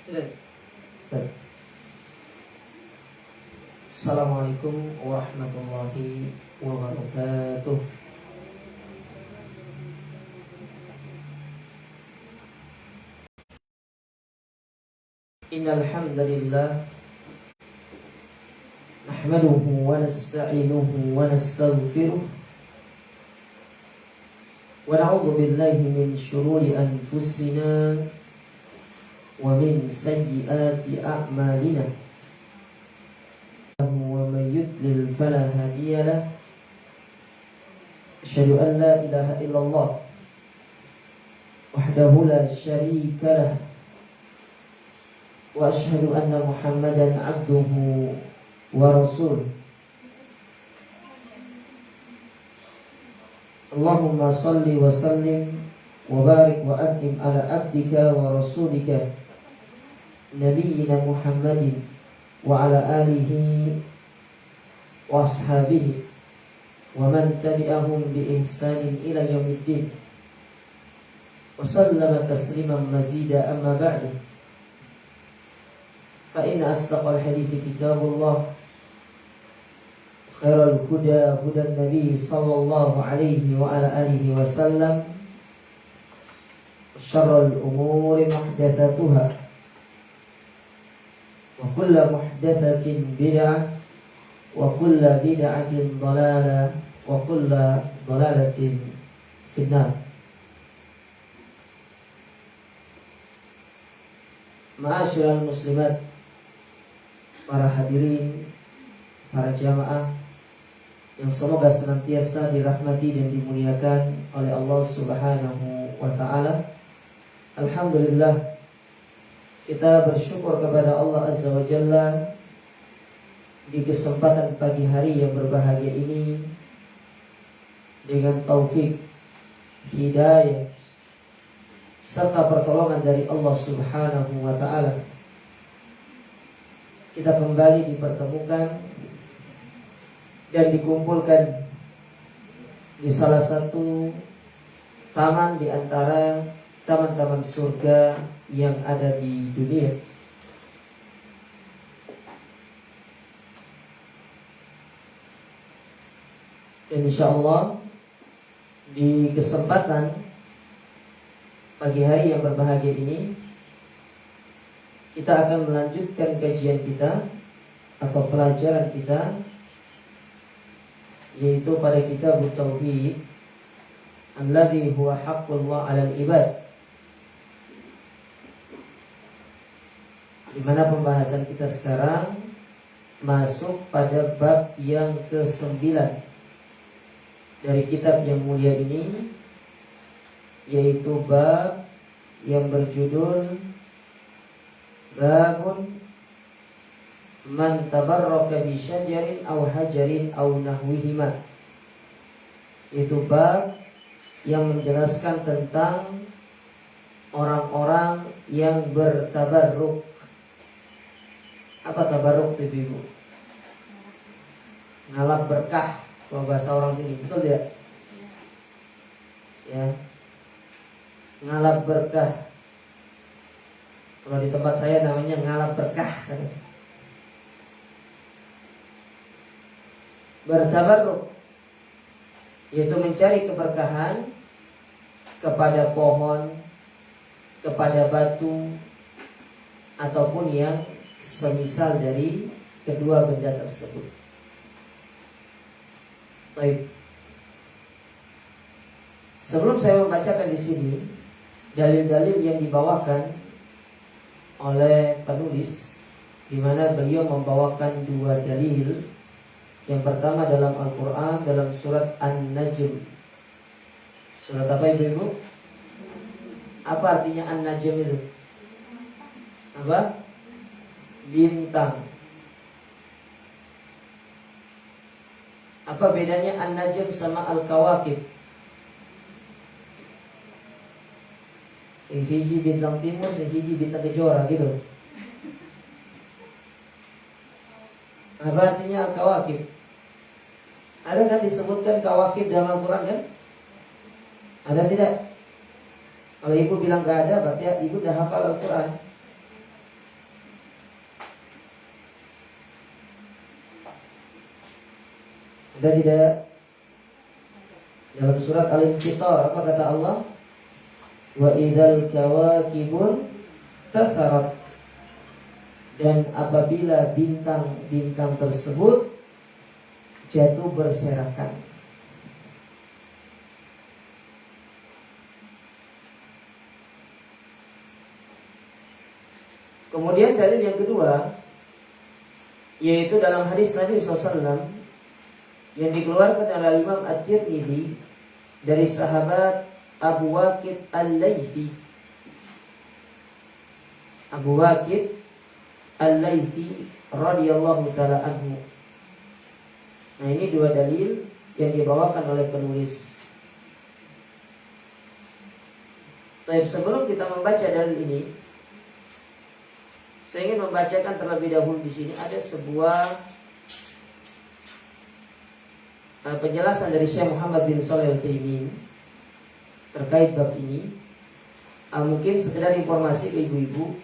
Assalamualaikum warahmatullahi wabarakatuh. Innal hamdalillah nahmaduhu wa nasta'inuhu wa nastaghfiruh wa na'udzu billahi min shururi anfusina wa min sayyiati a'malina. Wa may yudlil fala hadiya lahu. Asyhadu an la ilaha illallah wahdahu la syarika lahu wa asyhadu anna Muhammadan abduhu wa rasuluh. Allahumma salli wa sallim wa barik wa an'im ala abdika wa rasulika nabiyyina Muhammadin wa ala alihi wa ashabihi wa man tabi'ahum bi ihsanin ila yaumiddin wa sallama tasliman mazida. Amma ba'du, fa inna asdaqal hadithi kitabullah, khairal huda hudan nabi sallallahu alaihi wa ala alihi wa sallam, syarrul umuri muhdatsatuha wa kullu muhdatsatin bid'ah wa kullu bid'atin dhalalah wa kullu dhalalatin finnar. Ma'asyiral muslimat, para hadirin, para jamaah yang semoga senantiasa dirahmati dan dimuliakan oleh Allah Subhanahu wa taala. Alhamdulillah, kita bersyukur kepada Allah Azza wa Jalla di kesempatan pagi hari yang berbahagia ini, dengan taufik, hidayah serta pertolongan dari Allah Subhanahu wa taala, kita kembali dipertemukan dan dikumpulkan di salah satu taman di antara taman-taman surga yang ada di dunia. Dan insyaallah di kesempatan pagi hari yang berbahagia ini, kita akan melanjutkan kajian kita atau pelajaran kita, yaitu pada kitab Tauhid alladzi huwa haqqullah 'alal ibad, di mana pembahasan kita sekarang masuk pada bab yang ke-9 dari kitab yang mulia ini, yaitu bab yang berjudul Babun man tabarraka bi syajarin aw hajarin aw nahwihima, yaitu bab yang menjelaskan tentang orang-orang yang bertabarruk. Apa tabarruk itu, Ibu? Ngalap berkah, kalau bahasa orang sini, betul tidak? Ya, ngalap berkah. Kalau di tempat saya namanya ngalap berkah. Bertabarruk, yaitu mencari keberkahan kepada pohon, kepada batu, ataupun yang semisal dari kedua benda tersebut. Baik. Sebelum saya membacakan di sini dalil-dalil yang dibawakan oleh penulis, di mana beliau membawakan dua dalil. Yang pertama dalam Al-Quran, dalam surat An-Najm. Surat apa Ibu? Apa artinya An-Najm itu? Apa? Bintang. Apa bedanya An-Najm sama Al-Kawakib? Siji bintang timur, siji bintang kejora gitu. Apa artinya Al-Kawakib? Ada kan disebutkan Kawakib dalam Al-Quran kan? Ada tidak? Kalau ibu bilang gak ada, berarti ibu udah hafal Al-Quran. Ada tidak? Dalam surat Al-Infitar apa kata Allah? Wa idzal kawakibun tasarat. Dan apabila bintang-bintang tersebut jatuh berserakan. Kemudian dalil yang kedua, yaitu dalam hadis Nabi SAW yang dikeluarkan oleh Imam At-Tirmidzi dari sahabat Abu Waqid Al-Laythi. Abu Waqid Al-Laythi radhiyallahu taala anhu. Nah, ini dua dalil yang dibawakan oleh penulis. Baik, sebelum kita membaca dalil ini, saya ingin membacakan terlebih dahulu di sini ada sebuah penjelasan dari Syekh Muhammad bin Shalih Al-Utsaimin terkait bab ini. Mungkin sekedar informasi ke ibu-ibu,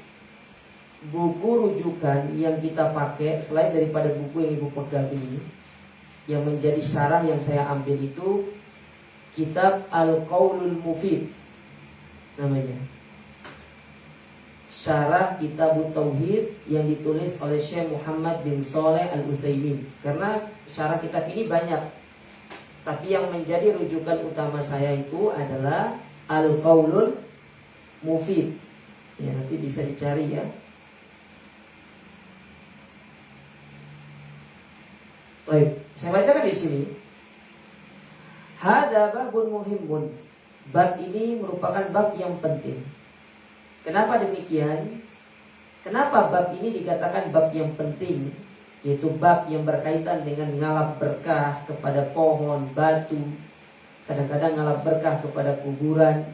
buku rujukan yang kita pakai selain daripada buku yang ibu pegang ini, yang menjadi syarah yang saya ambil itu kitab Al-Qaulul Mufid namanya. Syarah Kitab Tauhid yang ditulis oleh Syekh Muhammad bin Shalih Al-Utsaimin. Karena syarah kitab ini banyak, tapi yang menjadi rujukan utama saya itu adalah Al-Qaulul Mufid. Ya, nanti bisa dicari ya. Baik, saya bacakan di sini. Hadza babun muhimun. Bab ini merupakan bab yang penting. Kenapa demikian? Kenapa bab ini dikatakan bab yang penting? Yaitu bab yang berkaitan dengan ngalap berkah kepada pohon, batu. Kadang-kadang ngalap berkah kepada kuburan.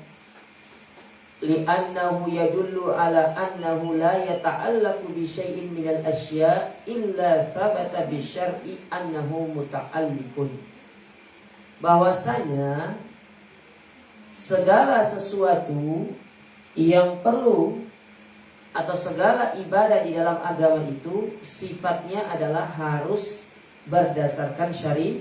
Li'annahu yadullu ala annahu la yata'allaqu bi syai'in minal asya' illa thabata bi syar'i annahu muta'alliqun. Bahwasanya segala sesuatu yang perlu atau segala ibadah di dalam agama itu sifatnya adalah harus berdasarkan syariat.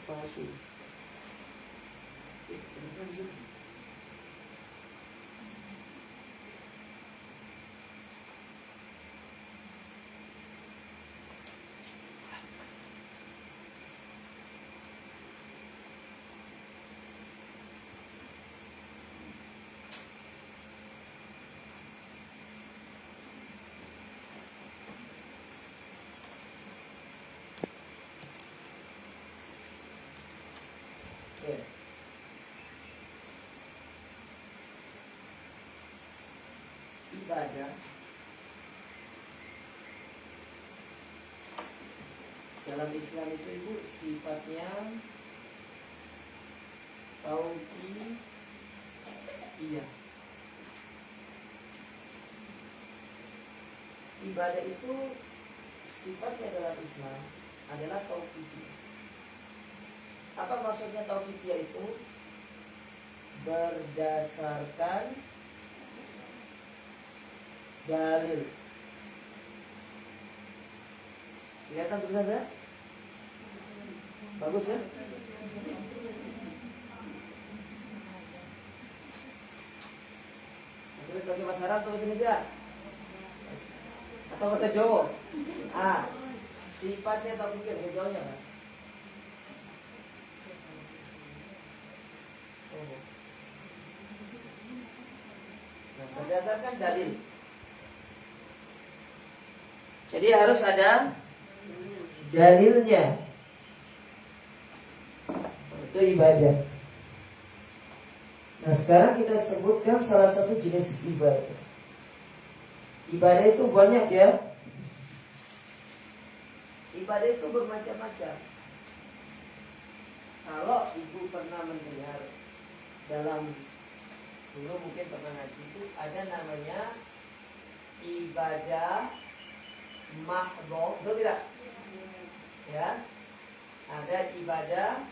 Palsu. Ibadah dalam Islam itu ibu sifatnya tauqifiyah. Ibadah itu sifatnya dalam Islam adalah tauqifiyah. Apa maksudnya tauqifiyah itu? Berdasarkan dalil. Kelihatan tulisannya? Bagus ya? Tulis pakai bahasa Arab atau bahasa Indonesia? Atau bahasa Jawa? Sifatnya atau pikir bahasa Jawanya kan? Nah, berdasarkan dalil. Jadi harus ada dalilnya. Itu ibadah. Nah, sekarang kita sebutkan salah satu jenis ibadah. Ibadah itu banyak ya. Ibadah itu bermacam-macam. Kalau ibu pernah mendengar dalam dulu mungkin pernah ngaji itu ada namanya ibadah mahdhah, betul tidak? Ya, ada ibadah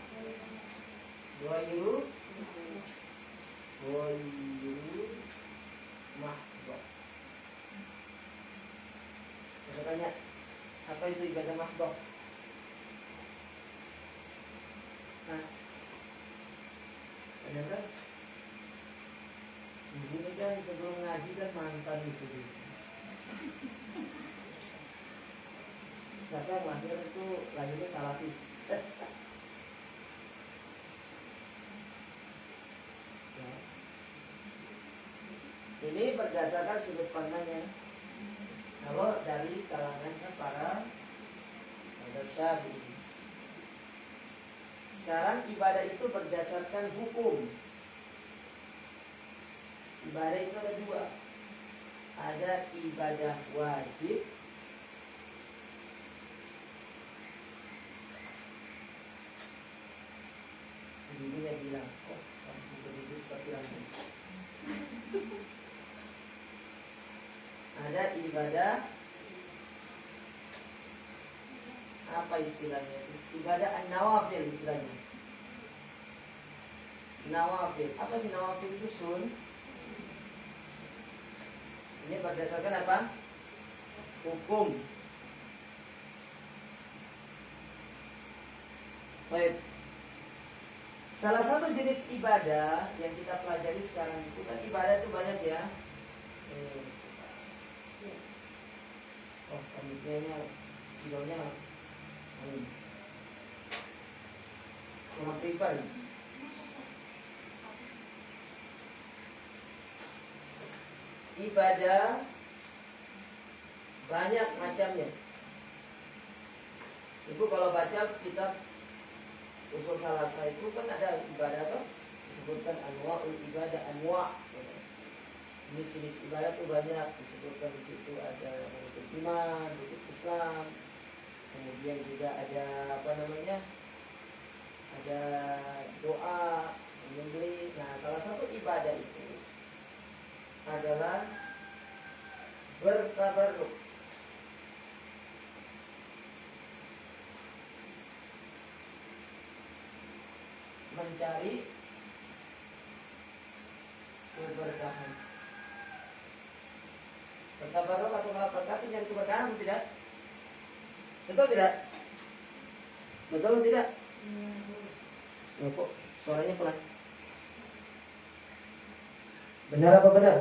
ghairu mahdhah. Saya tanya, apa itu ibadah mahdhah? Nah, ternyata ibu ini kan sebelum ngaji kan mantan itu. Siapa yang lahir itu lahirnya salafi. Ya. Ini berdasarkan sudut pandangnya. Kalau dari kalangannya para mazhab Syafi'i. Sekarang ibadah itu berdasarkan hukum. Ibadah itu ada dua. Ada ibadah wajib. Ibunya bilang, oh, begitu seperti lagi. Ada ibadah, apa istilahnya? Ibadah an-nawafil istilahnya. Nawafil. Apa sih nawafil itu? Ini berdasarkan apa? Hukum. Baik. Salah satu jenis ibadah yang kita pelajari sekarang itu kan ibadah itu banyak ya. Oh, panitia-nya videonya kurang pribadi. Ibadah banyak macamnya. Ibu kalau baca kitab Usul Salasa itu kan ada ibadah tuh disebutkan anwa'ul ibadah, anwa'. Jenis-jenis ibadah tuh banyak disebutkan di situ, ada rukun iman, rukun Islam, kemudian juga ada apa namanya, ada doa, menyembelih. Nah, salah satu ibadah itu adalah bertabarruk. Mencari keberkahan. Bertabarruk atau berkah itu nyari keberkahan atau tidak? Betul tidak? Betul atau tidak? Ya, kok suaranya pelan? Benar apa benar?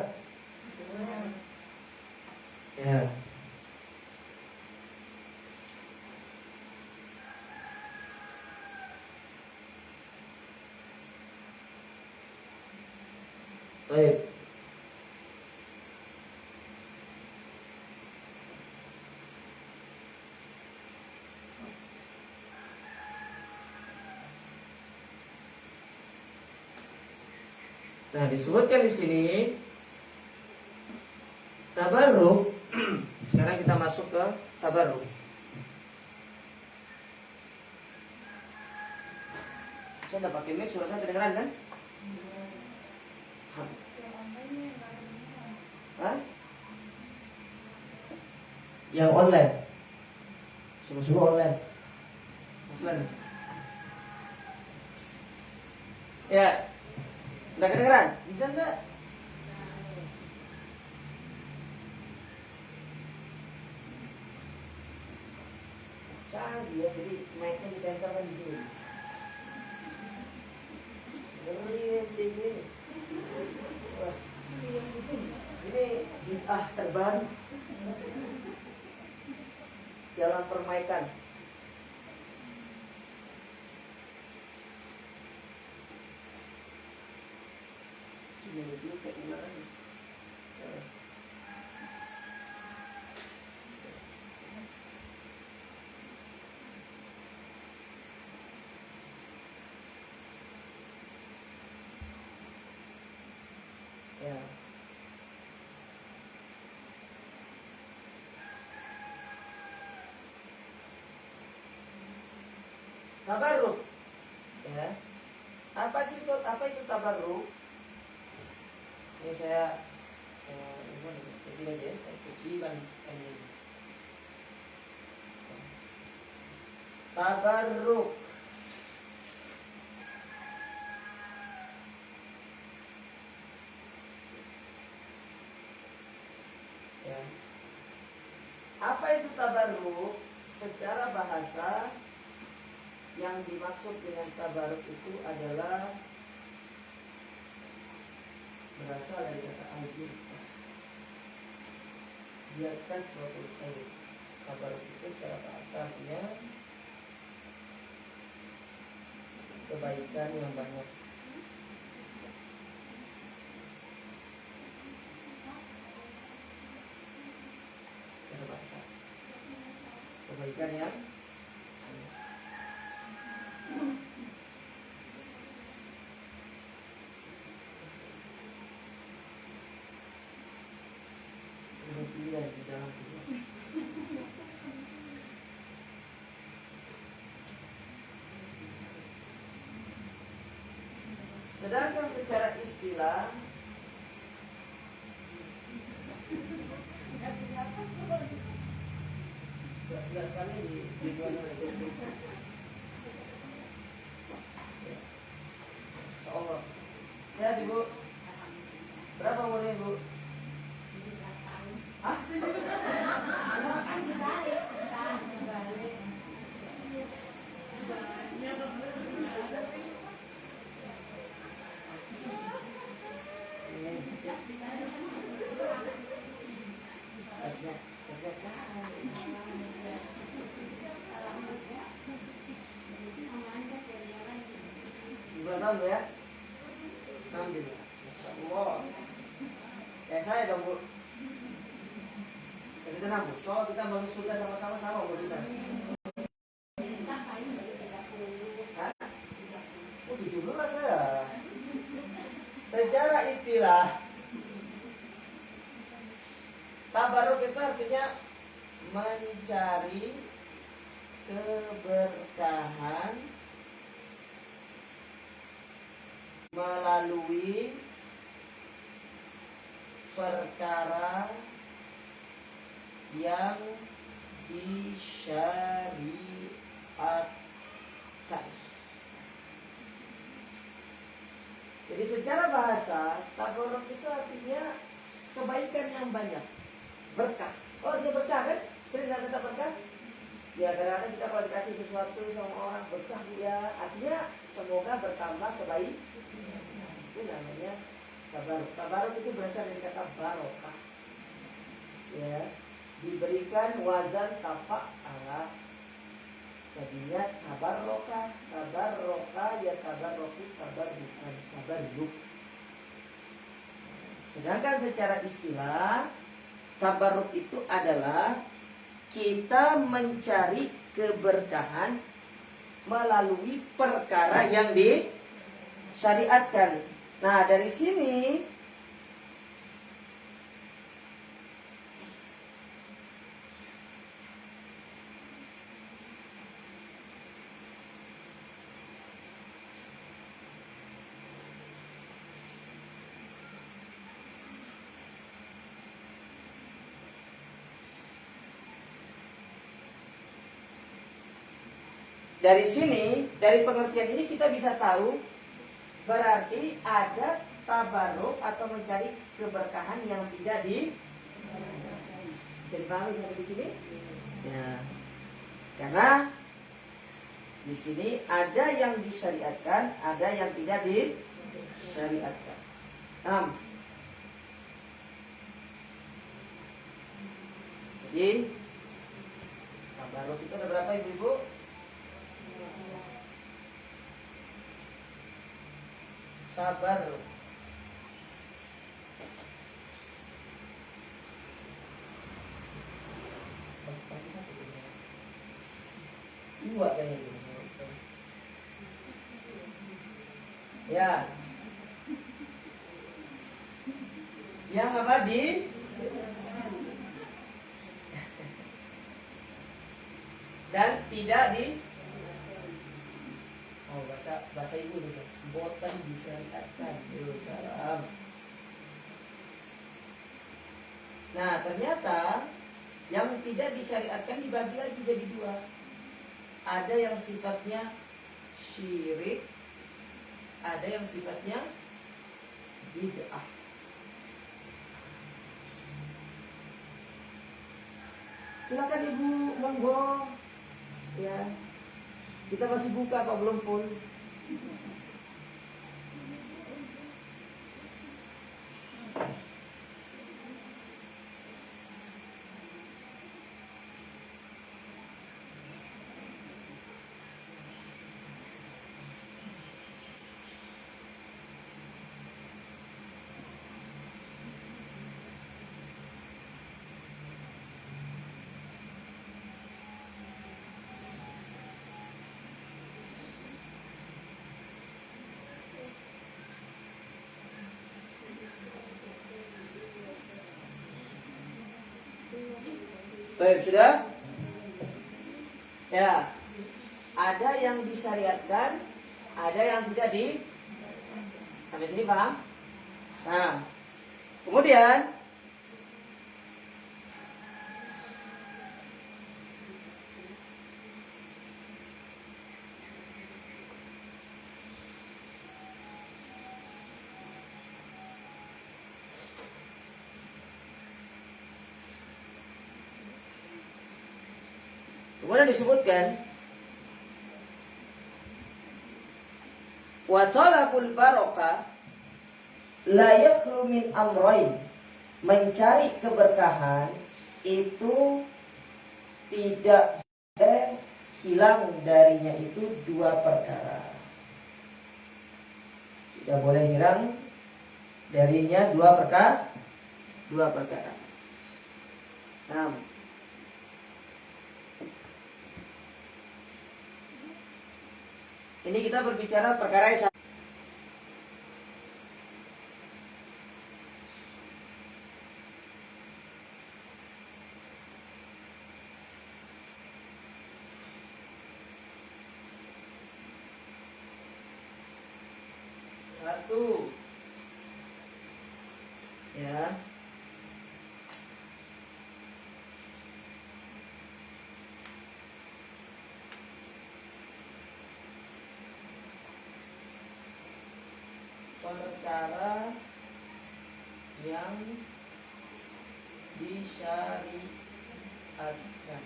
Ya. Baik. Nah, disebutkan di sini tabarruk. Sekarang kita masuk ke tabarruk. Saya udah pakai mic, suara saya kedengeran kan? Hah? Yang online. Suruh-suruh online. Offline. Ya. Udah kedengeran? Bisa enggak? Canggih ya, jadi mic-nya ditempelkan di sini. Dengerin ini. Wah. Ini bid'ah terbaru dalam permaikan. Ini dulu kayak gimana nih? Ya. Tabarruk. Ya. Apa itu tabarruk? Ini saya kecil aja ya, kecilan ini. Tabarruk. Ya. Apa itu tabarruk? Secara bahasa yang dimaksud dengan tabarruk itu adalah berasal dari kata al-jur. Biarkan suatu khair. Tabarruk itu secara bahasa artinya kebaikan yang banyak. Secara bahasa kebaikan yang berpilihan di dalam hidup. Sedangkan secara istilah tidak sekali di dunia itu. Allah. Sehat Ibu? Berapa umurnya Ibu? Hah? Tahun ya? 6 juga. Masya kayak saya dong Bu. Jadi tenang Bu, soal kita masuk surga sama-sama Bu kita. Hah? Oh 17 saya. Secara istilah tabarruk itu artinya mencari keberkahan melalui perkara yang disyariatkan. Jadi secara bahasa tabarruk itu artinya kebaikan yang banyak, berkah. Oh dia berkah kan? Sering kata berkah? Ya kadang-kadang kita kalau dikasih sesuatu sama orang berkah ya, artinya semoga bertambah kebaikan. Itu namanya tabarruk. Tabarruk itu berasal dari kata barokah. Ya, diberikan wazan tafa'ala. Jadinya tabarroka ya tabarroku tabarrukan tabarruk. Sedangkan secara istilah tabarruk itu adalah kita mencari keberkahan melalui perkara yang disyariatkan. Nah, dari sini dari pengertian ini kita bisa tahu berarti ada tabarruk atau mencari keberkahan yang tidak bisa dipahami sampai di sini? Ya. Karena di sini ada yang disyariatkan, ada yang tidak disyariatkan. Jadi tabarruk itu ada berapa ibu-ibu? Tabarruk. Dua kayaknya. Ya. Yang apa dan tidak bahasa ibu juga. Boten disyariatkan. Salam. Nah, ternyata yang tidak disyariatkan dibagi lagi jadi dua. Ada yang sifatnya syirik, ada yang sifatnya bid'ah. Silakan Ibu, monggo. Ya. Kita masih buka apa belum full? Baik, sudah? Ya. Ada yang disyariatkan, ada yang tidak di. Sampai sini paham? Nah, kemudian disebutkan wa talabul barokah la yakhlu min amrayn. Mencari keberkahan itu tidak hilang darinya itu dua perkara. Tidak boleh hilang darinya dua perkara. Nah, ini kita berbicara perkara yang satu, ya. Perkara yang disyariatkan.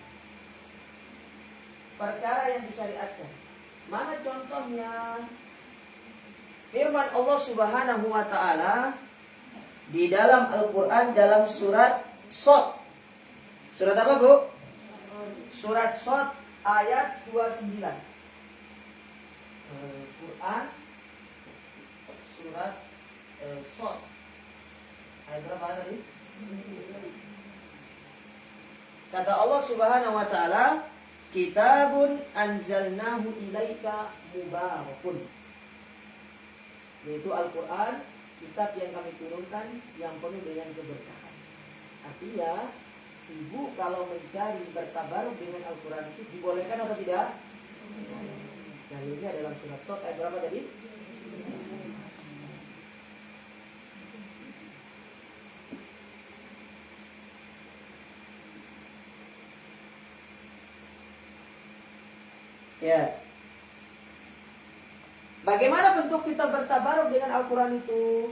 Perkara yang disyariatkan. Mana contohnya? Firman Allah Subhanahu wa taala di dalam Al-Qur'an dalam surat Shad. Surat apa, Bu? Surat Shad ayat 29. Al-Qur'an surat Shad. Ayat berapa tadi? Kata Allah Subhanahu wa taala, "Kitabun anzalnahu ilaika mubarakun." Yaitu Al-Qur'an, kitab yang kami turunkan yang penuh dengan keberkahan. Artinya, ibu kalau mencari bertabaruk dengan Al-Qur'an itu dibolehkan atau tidak? Nah, ini adalah surat Shad ayat berapa tadi? Ya. Bagaimana bentuk kita bertabaruk dengan Al-Quran itu?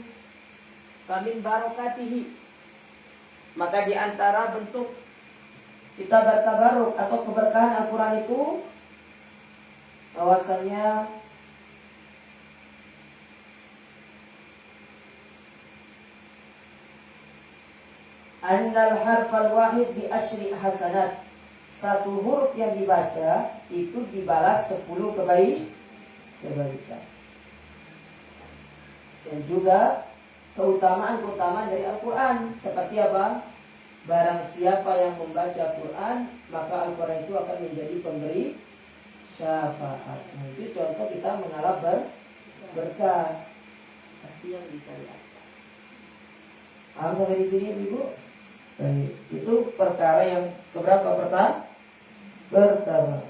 Famin barokatihi. Maka di antara bentuk kita bertabaruk atau keberkahan Al-Quran itu, bahwasanya annal harfal wahid bi asyri hasanat. Satu huruf yang dibaca itu dibalas 10 kebaikan. Dan juga keutamaan dari Al-Quran. Seperti apa? Barang siapa yang membaca Quran, maka Al-Quran itu akan menjadi pemberi syafaat. Nah, itu contoh kita mengharap berkah. Tapi yang disyariatkan. Paham sampai di sini, Ibu? Baik, itu perkara yang keberapa? Pertama.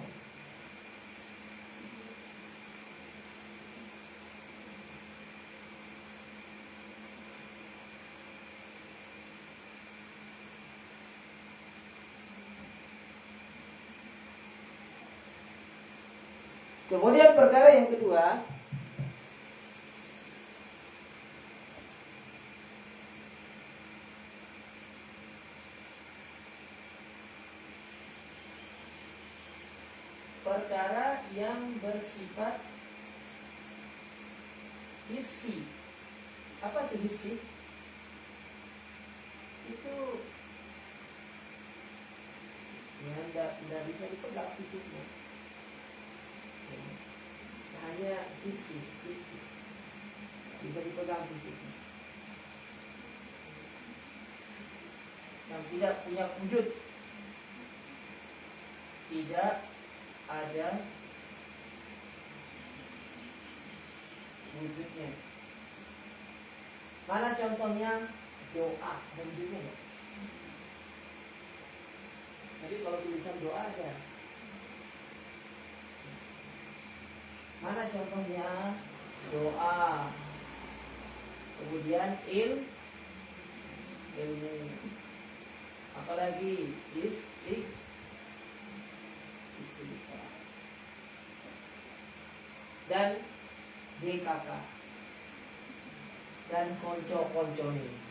Kemudian perkara yang kedua, perkara yang bersifat hissi. Apa itu hissi? Itu ya tidak bisa dipegang fisiknya, hanya hissi bisa dipegang fisiknya, yang tidak punya wujud, tidak ada wujudnya. Mana contohnya? Doa dan wujudnya ya? Jadi kalau tulisan doa ada. Mana contohnya? Doa. Kemudian ilmu. Apalagi istighfar. Dan DKK. Dan konco-koncone.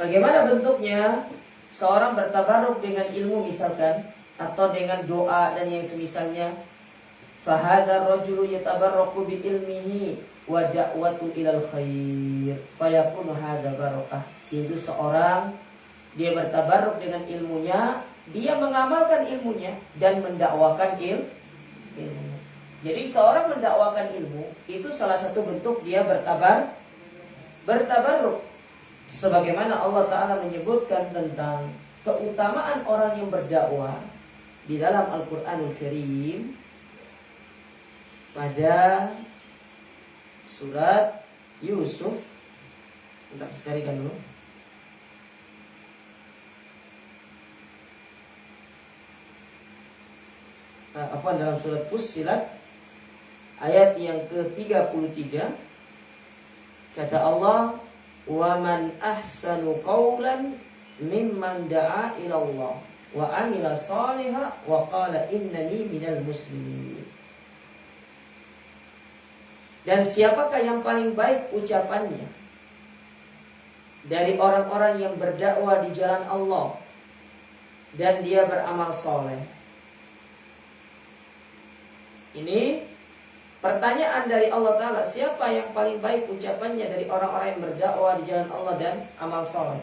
Bagaimana bentuknya? Seorang bertabaruk dengan ilmu misalkan, atau dengan doa dan yang semisalnya. Fahadha rajulu yatabarraku bi ilmihi wa da'watu ilal khair fayakunu hadha barakah. Itu seorang, dia bertabaruk dengan ilmunya, dia mengamalkan ilmunya dan mendakwakan ilmu. Jadi seorang mendakwakan ilmu itu salah satu bentuk dia bertabaruk. Sebagaimana Allah Ta'ala menyebutkan tentang keutamaan orang yang berdakwah di dalam Al-Quranul Karim pada surat Yusuf. Kita sekalikan dulu. Dalam surat Fussilat ayat yang ke-33 kata Allah, wa man ahsanu qawlan mimman da'a ila Allah wa amila salihah wa qala innani minal muslimin. Dan siapakah yang paling baik ucapannya dari orang-orang yang berdakwah di jalan Allah dan dia beramal soleh. Ini pertanyaan dari Allah Ta'ala, siapa yang paling baik ucapannya dari orang-orang yang berdakwah di jalan Allah dan amal soleh.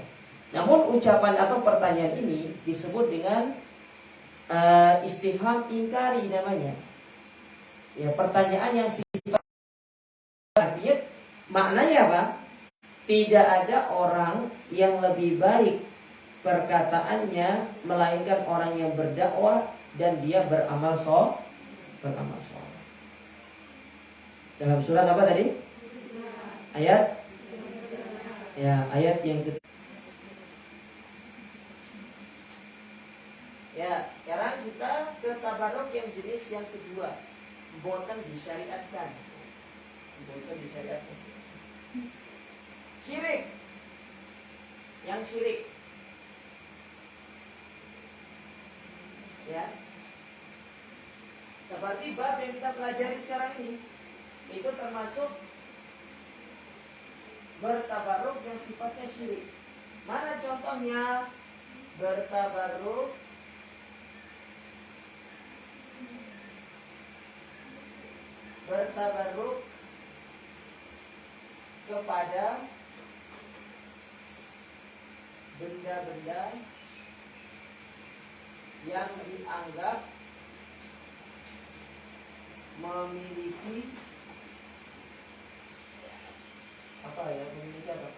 Namun ucapan atau pertanyaan ini disebut dengan istifham ingkari namanya. Ya, pertanyaan yang sifat artinya maknanya apa? Tidak ada orang yang lebih baik perkataannya melainkan orang yang berdakwah dan dia beramal soleh. Dalam surat apa tadi? Ayat yang ke. Ya, sekarang kita ke tabarruk yang jenis yang kedua, boten disyariatkan. Syirik. Yang syirik. Ya. Seperti bab yang kita pelajari sekarang ini, itu termasuk bertabaruk yang sifatnya syirik. Mana contohnya bertabaruk kepada benda-benda yang dianggap memiliki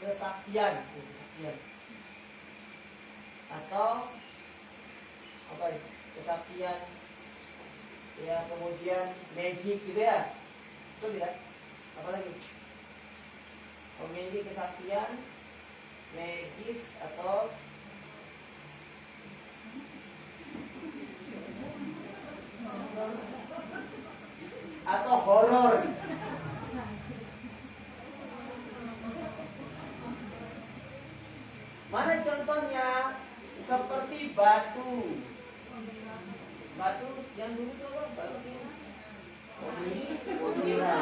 kesaktian atau kesaktian ya, kemudian magic gitu ya, betul tidak? Apalagi memiliki kesaktian magis atau atau horor. Mana contohnya? Seperti batu. Batu yang dulu tuh apa? Batu ini. Ya.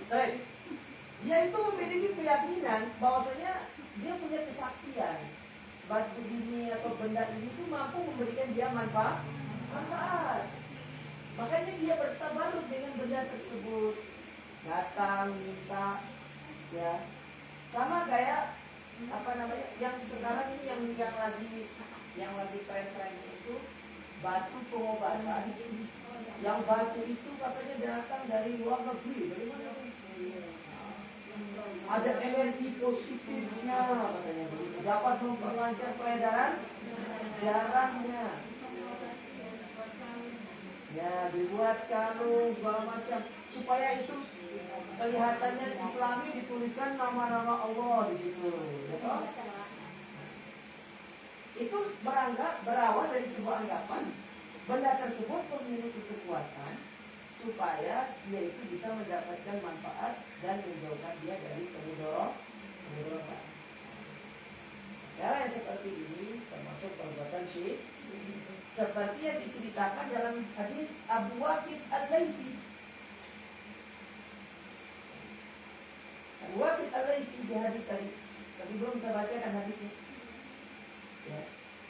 Baik. Dia itu memiliki keyakinan bahwasanya dia punya kesaktian. Batu ini atau benda ini itu mampu memberikan dia manfaat. Makanya dia bertabaruk dengan benda tersebut. Datang minta, ya. Sama kayak apa namanya? Yang sekarang ini yang lagi tren-tren itu batu pengobatan. Yang batu itu katanya datang dari luar negeri. Dari mana? Ada energi positifnya katanya begitu. Dapat memperlancar peredaran darahnya. Ya, dibuat kalung segala macam supaya itu kelihatannya Islami, dituliskan nama-nama Allah di situ. Ya, itu berawal dari sebuah anggapan benda tersebut memiliki kekuatan supaya dia itu bisa mendapatkan manfaat dan menjauhkan dia dari kemudaratan. Cara yang seperti ini termasuk perbuatan syirik, seperti yang diceritakan dalam hadis Abu Waqid Al-Laythi. Abu Waqid Al-Laythi di hadis tadi, tapi belum kita bacakan hadisnya. Ya.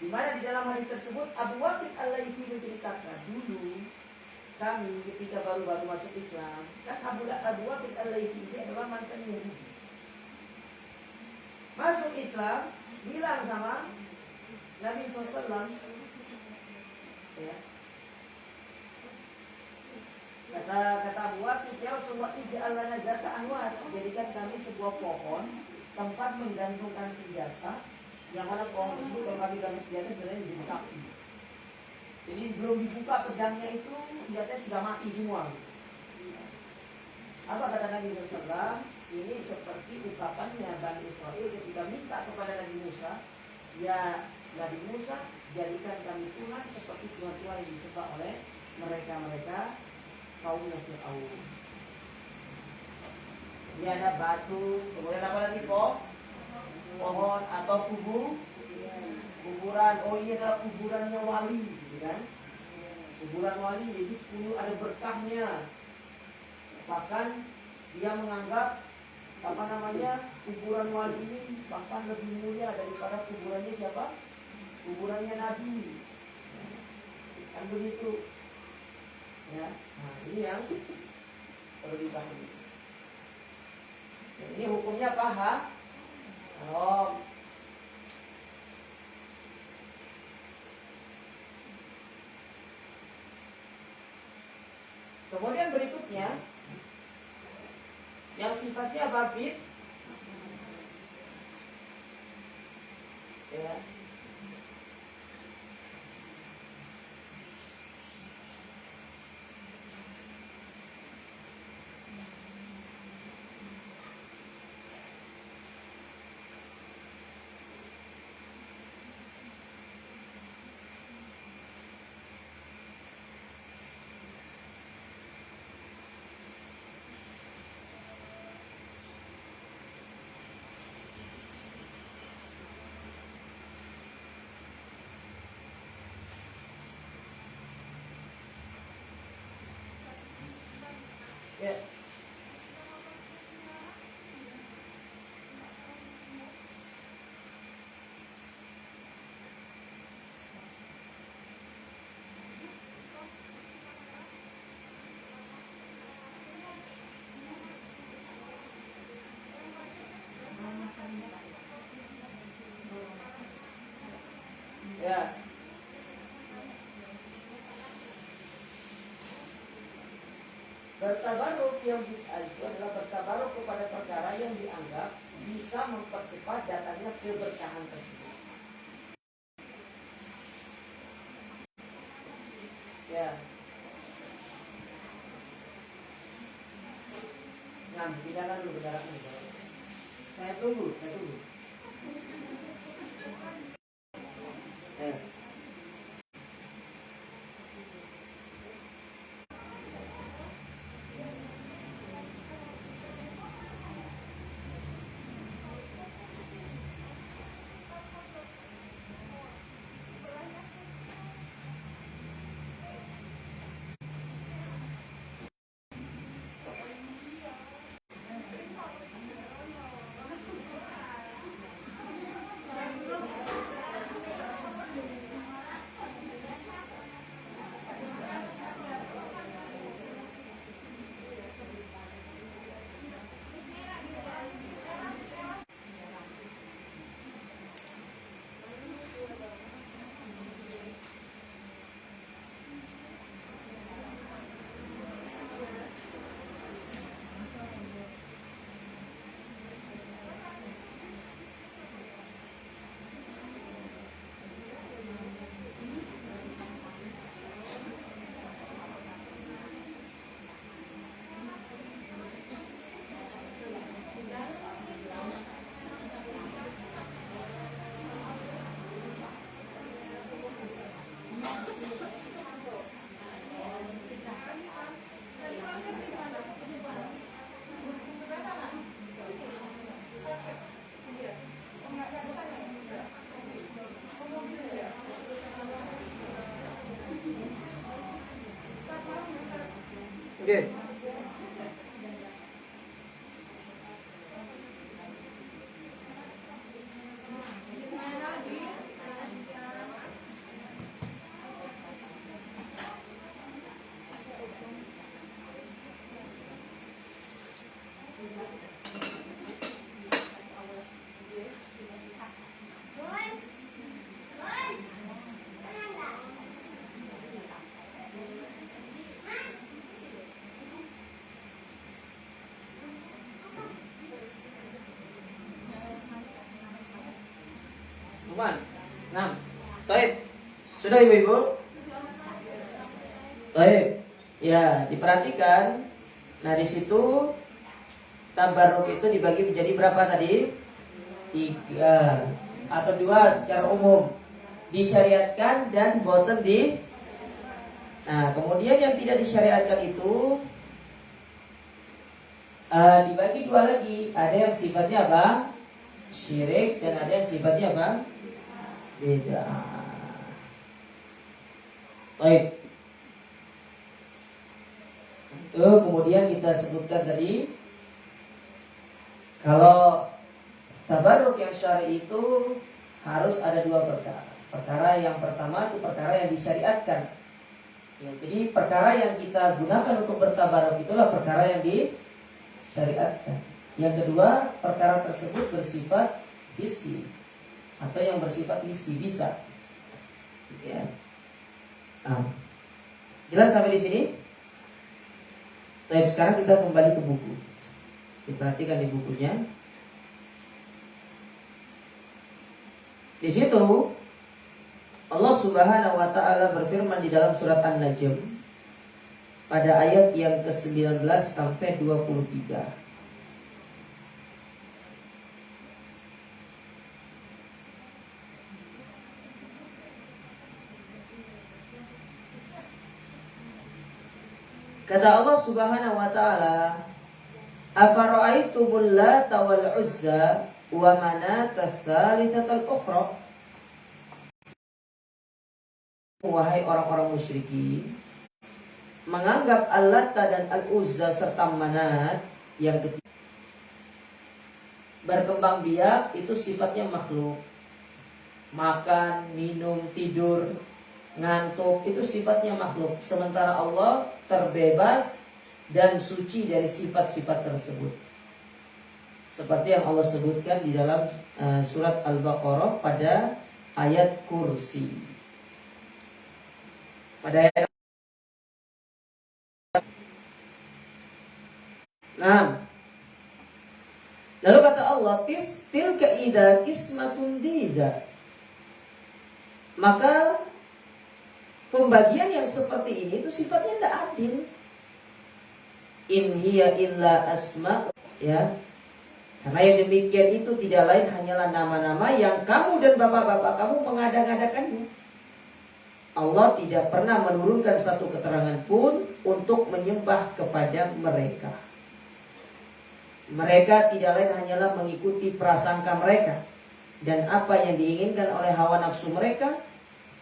Di mana di dalam hadis tersebut Abu Waqid Al-Laythi menceritakan dulu kami ketika baru-baru masuk Islam, kan Abu Waqid Al-Laythi ini adalah mantan Yahudi. Masuk Islam, bilang sama Nabi SAW, ya. Kata Abu Waqid, ya Rasulullah, ij'al lana dzata anwar, jadikan kami sebuah pohon tempat menggantungkan senjata, yang mana pohon itu kalau kami gantung senjata sebenarnya menjadi sakti. Jadi belum dibuka pedangnya itu senjatanya sudah mati semua. Apa kata Nabi SAW? Ini seperti ungkapannya Bani Israel ketika minta kepada Nabi Musa, ya Nabi Musa, jadikan kami Tuhan seperti Tuhan-Tuhan yang disembah oleh mereka kaum Fir'aun. Ini ada batu, kemudian apa lagi pohon atau kuburan. Oh, ini adalah kuburannya wali, gitu kan? Kuburan wali, jadi ada berkahnya. Bahkan dia menganggap kuburan wali ini bahkan lebih mulia daripada kuburannya siapa? Kuburannya Nabi. Kan begitu. Ya, nah ini yang perlu dipahami. Ini hukumnya apa? Haram. Kemudian berikutnya yang sifatnya babit, ya. Ya. Ya. Bertabaruk yang bid'ah itu adalah bertabaruk kepada perkara yang dianggap bisa mempercepat datangnya keberkahan tersebut. Ya. Nah, pindahkan dulu kendaraannya. Saya tunggu. Oke. Luman. 6. Taib. Sudah Ibu-ibu? Taib. Ya, diperhatikan. Nah, di situ tabarruk itu dibagi menjadi berapa tadi? 3 atau 2 secara umum. Disyariatkan dan boten di. Nah, kemudian yang tidak disyariatkan itu dibagi 2 lagi. Ada yang sifatnya apa? Syirik, dan ada yang sifatnya apa? Beda. Baik. Itu kemudian kita sebutkan tadi, kalau tabarruk yang syar'i itu harus ada 2 perkara. Perkara yang pertama itu perkara yang disyariatkan. Ya, jadi perkara yang kita gunakan untuk bertabarruk itulah perkara yang disyariatkan. Yang kedua, perkara tersebut bersifat hissi atau yang bersifat hissi bisa. Ya. Nah, jelas sampai di sini? Baik, sekarang kita kembali ke buku. Diperhatikan di bukunya. Di situ Allah Subhanahu wa taala berfirman di dalam surat An-Najm pada ayat yang ke-19 sampai 23. Kata Allah Subhanahu wa taala, "Afara'aitumul Lata wal Uzza wa Manata tsalitsatal ukhra?" Wahai orang-orang musyrikin, menganggap Al-Lata dan Al-Uzza serta Manat yang ketiga. Berkembang biak itu sifatnya makhluk. Makan, minum, tidur, ngantuk itu sifatnya makhluk. Sementara Allah terbebas dan suci dari sifat-sifat tersebut. Seperti yang Allah sebutkan di dalam surat Al-Baqarah pada ayat kursi. Pada ayat Nah, lalu kata Allah, tilka idza qismatun diza. Maka pembagian yang seperti ini itu sifatnya tidak adil. In hiya illa asma, ya. Karena yang demikian itu tidak lain hanyalah nama-nama yang kamu dan bapak-bapak kamu mengada-ngadakannya. Allah tidak pernah menurunkan satu keterangan pun untuk menyembah kepada mereka. Mereka tidak lain hanyalah mengikuti prasangka mereka dan apa yang diinginkan oleh hawa nafsu mereka,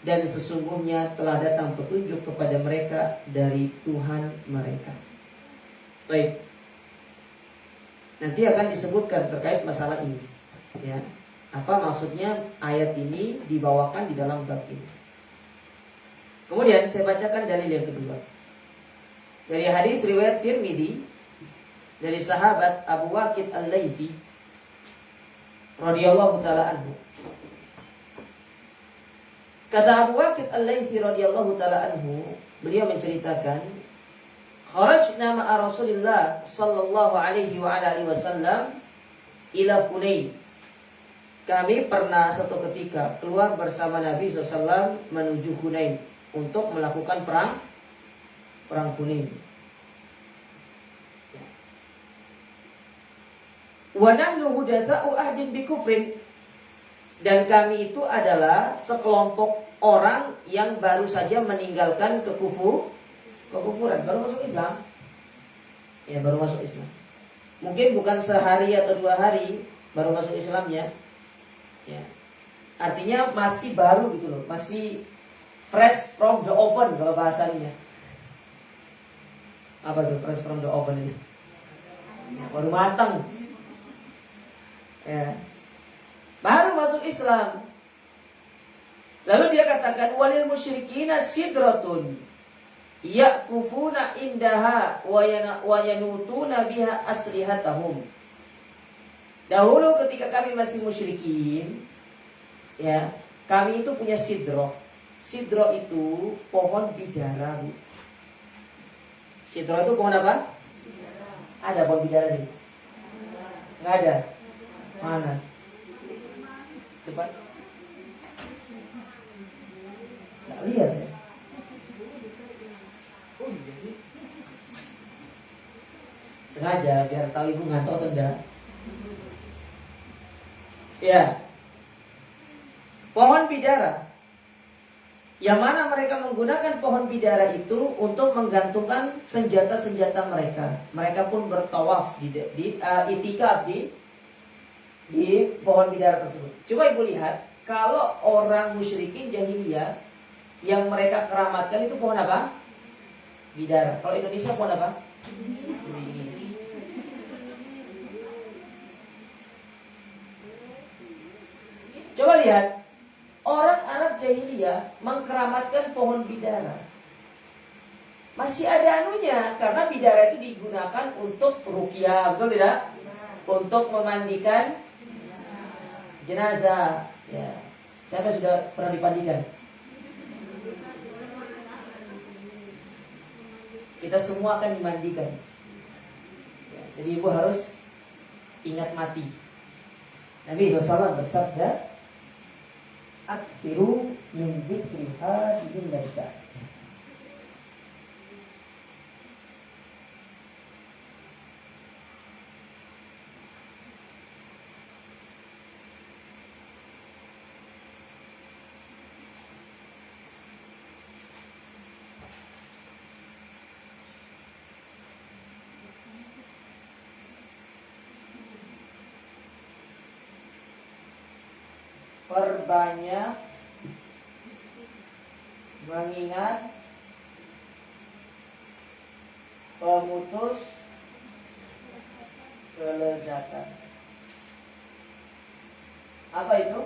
dan sesungguhnya telah datang petunjuk kepada mereka dari Tuhan mereka. Baik. Nanti akan disebutkan terkait masalah ini. Ya. Apa maksudnya ayat ini dibawakan di dalam bab ini. Kemudian saya bacakan dalil yang kedua. Dari hadis riwayat Tirmidzi dari sahabat Abu Waqid Al-Laythi radhiyallahu taala anhu. Kata Abu Waqid Al-Laythi radhiyallahu taala anhu, beliau menceritakan, kharajna ma'a Rasulillah sallallahu alaihi wa alihi wasallam ila Hunain. Kami pernah satu ketika keluar bersama Nabi SAW menuju Hunain untuk melakukan perang Hunain. Wa nahnu hudatsa'u ahdin bi kufrin, dan kami itu adalah sekelompok orang yang baru saja meninggalkan kekufuran, baru masuk Islam. Ya, baru masuk Islam. Mungkin bukan sehari atau 2 hari baru masuk Islamnya. Ya. Artinya masih baru gitu loh, masih fresh from the oven kalau bahasanya. Apa tuh fresh from the oven ini? Baru matang. Ya. Baru masuk Islam. Lalu dia katakan walil musyrikina sidratun yakufuna indaha wa yanutuna biha aslihatahum. Dahulu ketika kami masih musyrikin, ya, kami itu punya sidroh. Sidroh itu pohon bidara, Bu. Sidroh itu pohon apa? Bidara. Ada pohon bidara sih? Nggak ada. Mana? Depan. Nggak lihat saya. Oh iya sih. Sengaja biar tahu ibu ngantuk atau enggak. Ya. Pohon bidara. Yang mana mereka menggunakan pohon bidara itu untuk menggantungkan senjata-senjata mereka. Mereka pun bertawaf di itikaf di pohon bidara tersebut. Coba ibu lihat, kalau orang musyrikin jahiliyah yang mereka keramatkan itu pohon apa? Bidara. Kalau Indonesia pohon apa? Coba lihat, orang Arab jahiliyah mengkeramatkan pohon bidara. Masih ada anunya, karena bidara itu digunakan untuk ruqyah, betul tidak? Untuk memandikan jenazah. Ya. Siapa sudah pernah dipandikan? Kita semua akan dimandikan. Ya, jadi ibu harus ingat mati. Nabi SAW bersabda, "Aktsiru min dzikri hadhil ladzat." Perbanyak mengingat pemutus kelezatan. Apa itu?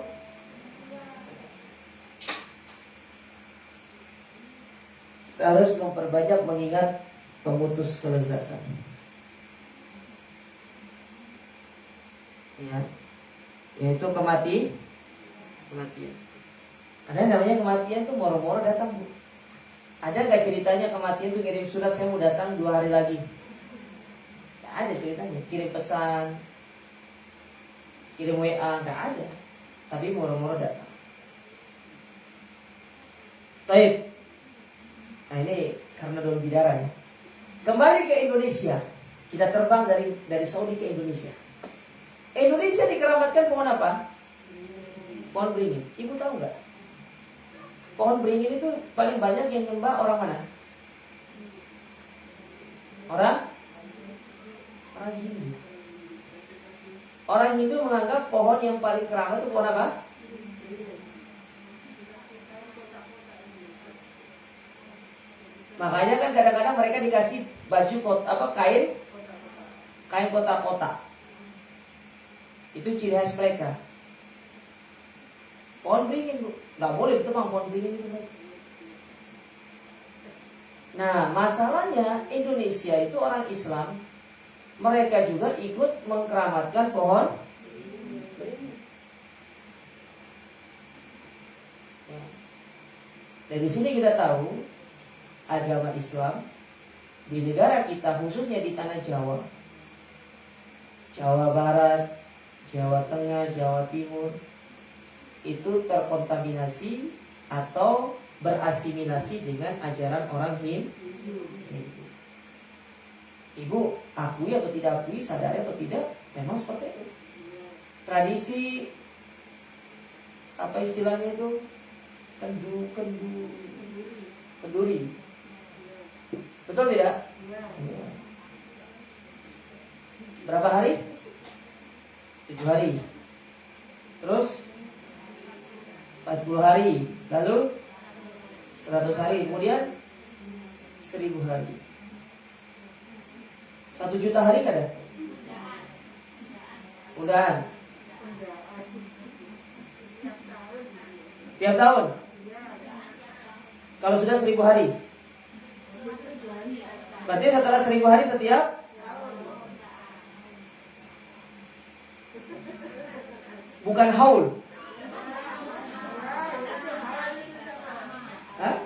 Kita harus memperbanyak mengingat pemutus kelezatan. Ya, yaitu kematian. Ada namanya kematian tuh moro-moro datang, Bu. Ada nggak ceritanya kematian tuh kirim surat saya mau datang 2 hari lagi? Nggak ada ceritanya. Kirim pesan, kirim WA, nggak ada. Tapi moro-moro datang. Baik. Nah ini karena daun bidara ya. Kembali ke Indonesia. Kita terbang dari Saudi ke Indonesia. Indonesia dikeramatkan pohon apa? Pohon beringin. Ibu tahu nggak? Pohon beringin itu paling banyak yang nyembah orang mana? Orang Hindu. Orang Hindu menganggap pohon yang paling keramat itu pohon apa? Makanya kan kadang-kadang mereka dikasih baju kain kotak-kotak. Itu ciri khas mereka. Pohon beringin, Bu. Nggak boleh ditebang pohon beringin itu. Nah, masalahnya Indonesia itu orang Islam, mereka juga ikut mengkeramatkan pohon beringin. Dari sini kita tahu agama Islam di negara kita, khususnya di tanah Jawa, Jawa Barat, Jawa Tengah, Jawa Timur, itu terkontaminasi atau berasimilasi dengan ajaran orang Hindu. Ibu akui atau tidak akui, sadari atau tidak, memang seperti itu. Tradisi apa istilahnya itu? Kenduri. Betul tidak? Berapa hari? 7 hari. Terus 40 hari, lalu 100 hari, kemudian 1000 hari. 1 juta hari kan ada? Undahan. Tiap tahun. Kalau sudah 1000 hari. Berarti setelah 1000 hari setiap bukan haul. Hah?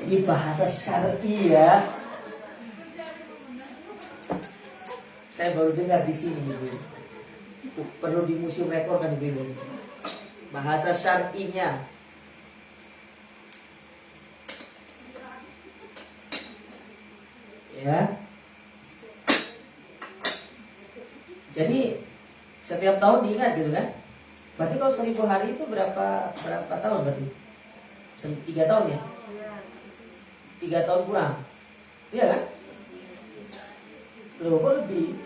Jadi bahasa syar'i ya. Saya baru dengar di sini Ibu. Perlu di museum rekor kan Ibu. Bahasa syar'inya. Ya. Jadi setiap tahun diingat gitu kan? Berarti kalau 1000 hari itu berapa tahun berarti? 3 tahun ya? 3 tahun kurang. Iya kan? Loh, kok lebih?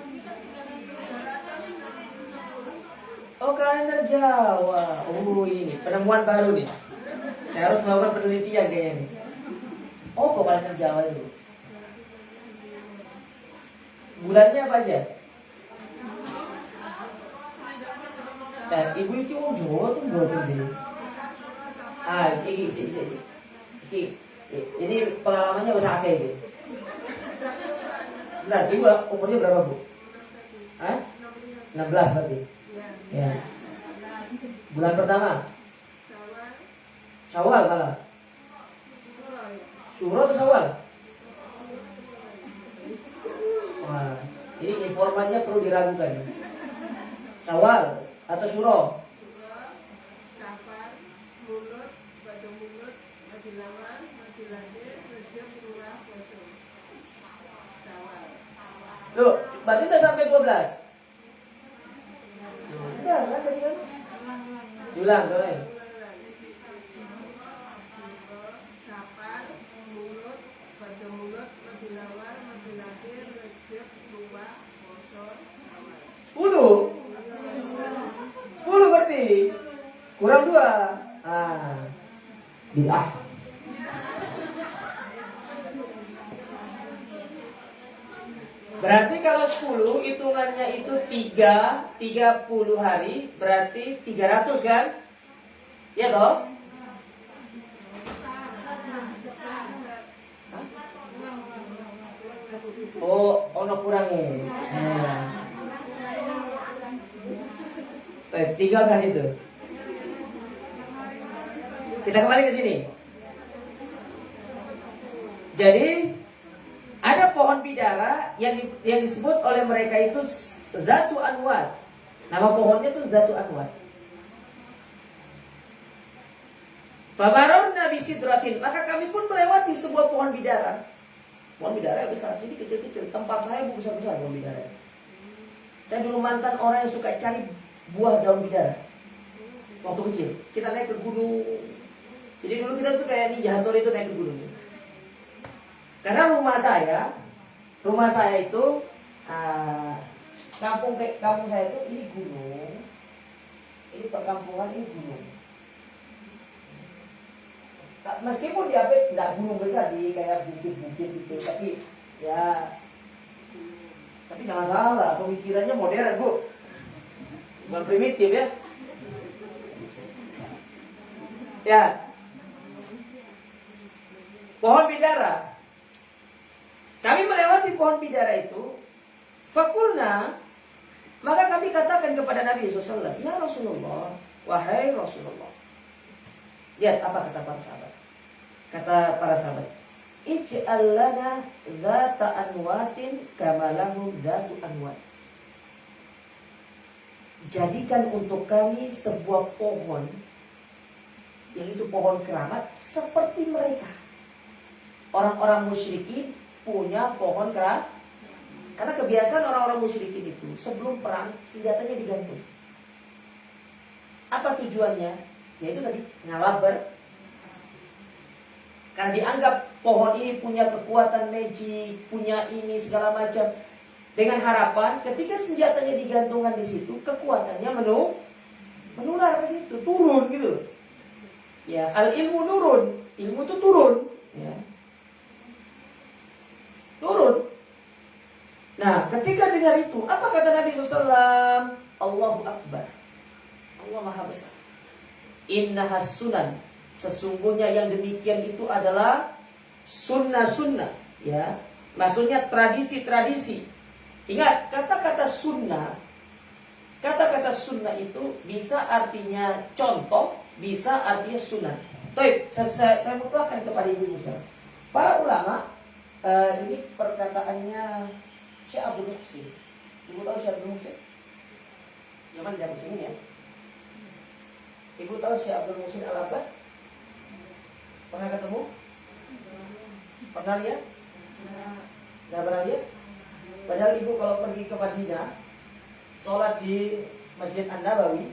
Oh, kalender Jawa. Oh, ini penemuan baru nih. Saya harus melakukan penelitian kayaknya nih. Oh, kok kalender Jawa itu? Bulannya apa aja? Nah, ibu itu orang Jawa tuh buat sih. Ini pengalamannya usaha kayak gitu. Nah, ibu umurnya berapa Bu? 16 berarti. Ya. Bulan pertama. Syawal malah. Syuro atau Syawal? Wah, ini informannya perlu diragukan. Syawal atau Syuro? Loh, berarti udah sampai 12. Udah kan tadi kan? Diulang, dong. Sepuluh berarti kurang 2. Bid'ah. Berarti kalau 10 hitungannya itu 30 hari, berarti 300 kan? Ya toh? Oh, ono kurangnya. Nah. 3 kan itu. Kita kembali ke sini. Jadi ada pohon bidara yang disebut oleh mereka itu Dzatu Anwat. Nama pohonnya itu Dzatu Anwat. Famarorna bisidratin, maka kami pun melewati sebuah pohon bidara. Pohon bidara besar, ini kecil-kecil. Tempat saya besar-besar pohon bidara. Saya dulu mantan orang yang suka cari buah daun bidara. Waktu kecil, kita naik ke gunung. Jadi dulu kita tuh kayak Ninja Hattori itu naik ke gunung. Karena rumah saya itu kampung saya itu ini gunung, ini perkampungan, ini gunung. Meskipun dia tidak gunung besar sih, kayak bukit-bukit gitu, tapi jangan salah, pemikirannya modern Bu, bukan primitif ya. Ya, pohon bidara. Kami melewati pohon bidara itu, fakulna, maka kami katakan kepada Nabi SAW, ya Rasulullah, wahai Rasulullah. Lihat apa kata para sahabat. Kata para sahabat, ij'al lana dzata anwatin kama lahum dzatu anwat. Jadikan untuk kami sebuah pohon, yaitu pohon keramat seperti mereka. Orang-orang musyrikin punya pohon keramat. Karena kebiasaan orang-orang musyrikin itu sebelum perang senjatanya digantung. Apa tujuannya? Yaitu tadi ngalabar. Karena dianggap pohon ini punya kekuatan magic, punya ini segala macam. Dengan harapan ketika senjatanya digantungkan di situ, kekuatannya menular ke situ, turun gitu. Ya, al ilmu nurun, ilmu itu turun, ya. Turun. Nah, ketika dengar itu, apa kata Nabi SAW? Allahu Akbar. Allah Maha Besar. Innahas sunan. Sesungguhnya yang demikian itu adalah sunnah-sunnah, ya. Maksudnya tradisi-tradisi. Ingat, kata-kata sunnah itu bisa artinya contoh, bisa artinya sunnah. Baik, saya mutlakkan kepada ibu Musa. Para ulama, ini perkataannya Syekh Abdul Muhsin. Ibu tahu Syekh Abdul Muhsin? Yang mana dari sini ya? Ibu tahu Syekh Abdul Muhsin Al-Abbad? Pernah ketemu? Pernah lihat? Nggak pernah lihat? Padahal ibu kalau pergi ke Madinah, sholat di Masjid An-Nabawi,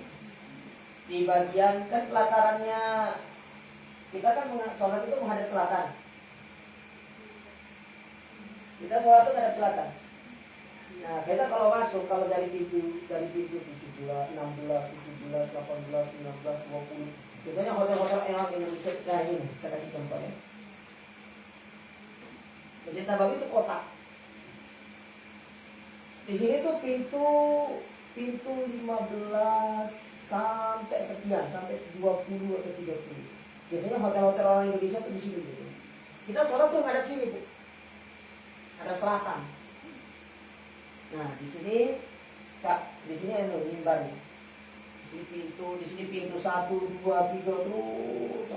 di bagian kan pelatarannya, kita kan sholat itu menghadap selatan. Kita sholat itu menghadap selatan. Nah, kita kalau masuk, kalau dari pintu 17, 16, 17, 18, 19, 20, biasanya hotel-hotel enak Indonesia. Nah ini, saya kasih contoh ya. Masjid Nabawi itu kotak. Di sini tuh pintu 15 sampai sekian, sampai 20 atau 30. Biasanya hotel-hotel orang Indonesia tuh di sini biasanya. Kita sholat tuh ngadap sini, Bu. Ada selatan. Nah, di sini mimbar nih. Di sini pintu 1, 2, 3 terus.